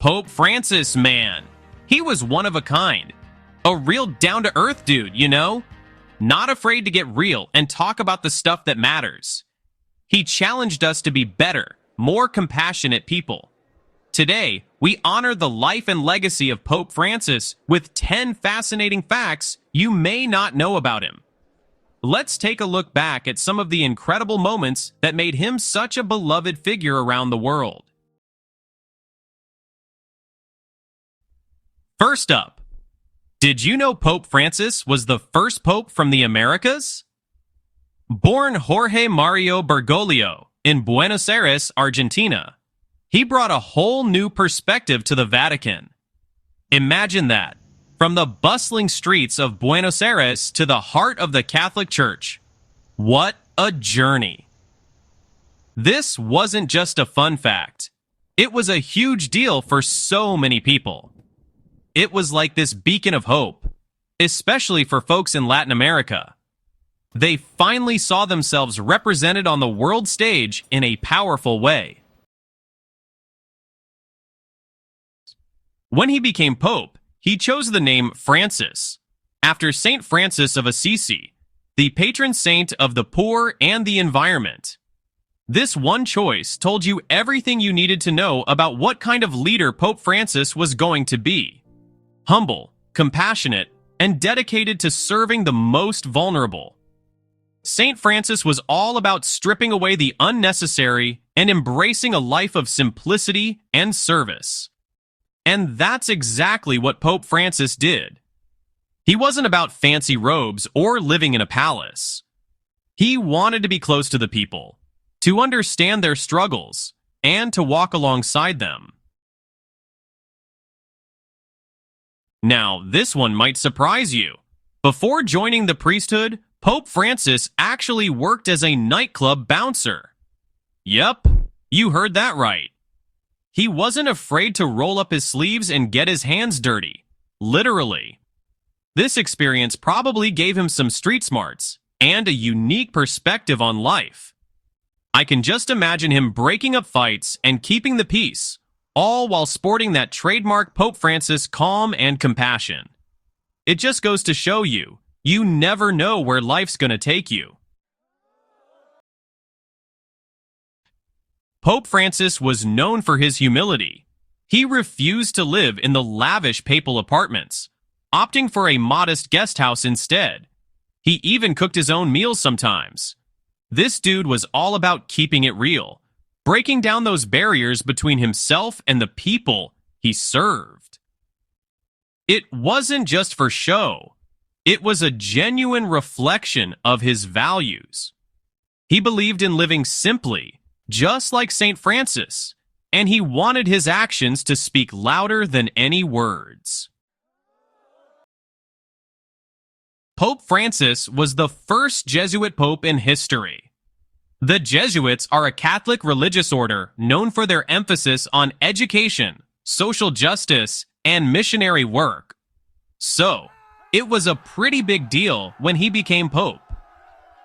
Pope Francis, man. He was one of a kind. A real down-to-earth dude, you know? Not afraid to get real and talk about the stuff that matters. He challenged us to be better, more compassionate people. Today, we honor the life and legacy of Pope Francis with 10 fascinating facts you may not know about him. Let's take a look back at some of the incredible moments that made him such a beloved figure around the world. First up, did you know Pope Francis was the first pope from the Americas? Born Jorge Mario Bergoglio in Buenos Aires, Argentina, he brought a whole new perspective to the Vatican. Imagine that, from the bustling streets of Buenos Aires to the heart of the Catholic Church. What a journey! This wasn't just a fun fact. It was a huge deal for so many people. It was like this beacon of hope, especially for folks in Latin America. They finally saw themselves represented on the world stage in a powerful way. When he became pope, he chose the name Francis, after Saint Francis of Assisi, the patron saint of the poor and the environment. This one choice told you everything you needed to know about what kind of leader Pope Francis was going to be. Humble, compassionate, and dedicated to serving the most vulnerable. Saint Francis was all about stripping away the unnecessary and embracing a life of simplicity and service. And that's exactly what Pope Francis did. He wasn't about fancy robes or living in a palace. He wanted to be close to the people, to understand their struggles, and to walk alongside them. Now, this one might surprise you. Before joining the priesthood, Pope Francis actually worked as a nightclub bouncer. Yep, you heard that right. He wasn't afraid to roll up his sleeves and get his hands dirty. Literally. This experience probably gave him some street smarts and a unique perspective on life. I can just imagine him breaking up fights and keeping the peace, all while sporting that trademark Pope Francis calm and compassion. It just goes to show you, you never know where life's gonna take you. Pope Francis was known for his humility. He refused to live in the lavish papal apartments, opting for a modest guest house instead. He even cooked his own meals sometimes. This dude was all about keeping it real, breaking down those barriers between himself and the people he served. It wasn't just for show. It was a genuine reflection of his values. He believed in living simply, just like Saint Francis, and he wanted his actions to speak louder than any words. Pope Francis was the first Jesuit pope in history. The Jesuits are a Catholic religious order known for their emphasis on education, social justice, and missionary work. So, it was a pretty big deal when he became pope.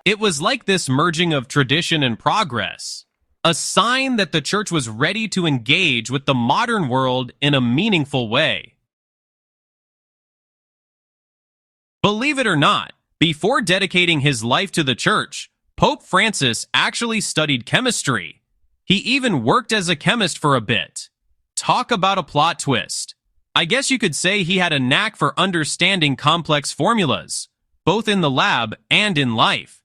It was like this merging of tradition and progress, a sign that the church was ready to engage with the modern world in a meaningful way. Believe it or not, before dedicating his life to the church, Pope Francis actually studied chemistry. He even worked as a chemist for a bit. Talk about a plot twist. I guess you could say he had a knack for understanding complex formulas, both in the lab and in life.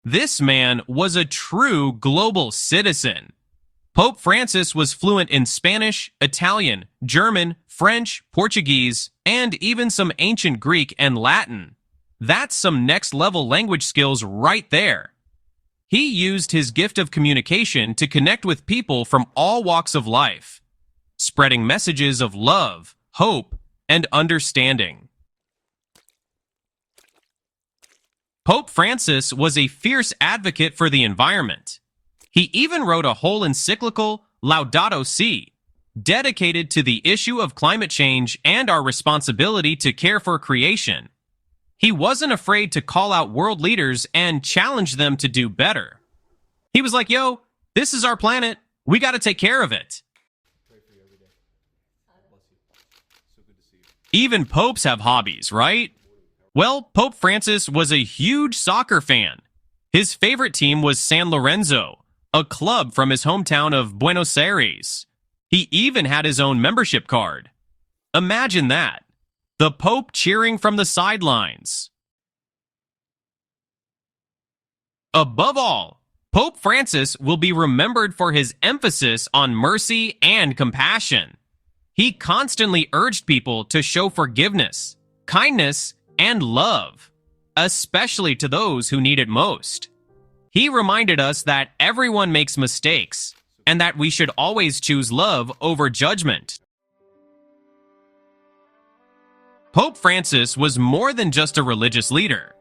This man was a true global citizen. Pope Francis was fluent in Spanish, Italian, German, French, Portuguese, and even some ancient Greek and Latin. That's some next-level language skills right there. He used his gift of communication to connect with people from all walks of life, spreading messages of love, hope, and understanding. Pope Francis was a fierce advocate for the environment. He even wrote a whole encyclical, Laudato Si', dedicated to the issue of climate change and our responsibility to care for creation. He wasn't afraid to call out world leaders and challenge them to do better. He was like, yo, this is our planet. We got to take care of it. Even popes have hobbies, right? Well, Pope Francis was a huge soccer fan. His favorite team was San Lorenzo, a club from his hometown of Buenos Aires. He even had his own membership card. Imagine that. The Pope cheering from the sidelines. Above all, Pope Francis will be remembered for his emphasis on mercy and compassion. He constantly urged people to show forgiveness, kindness, and love, especially to those who need it most. He reminded us that everyone makes mistakes and that we should always choose love over judgment. Pope Francis was more than just a religious leader.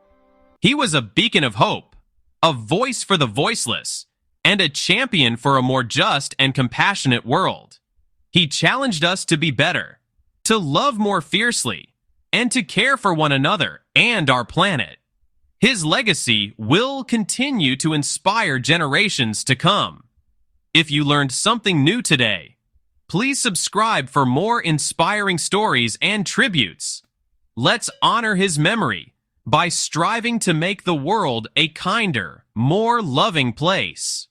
He was a beacon of hope, a voice for the voiceless, and a champion for a more just and compassionate world. He challenged us to be better, to love more fiercely, and to care for one another and our planet. His legacy will continue to inspire generations to come. If you learned something new today, please subscribe for more inspiring stories and tributes. Let's honor his memory by striving to make the world a kinder, more loving place.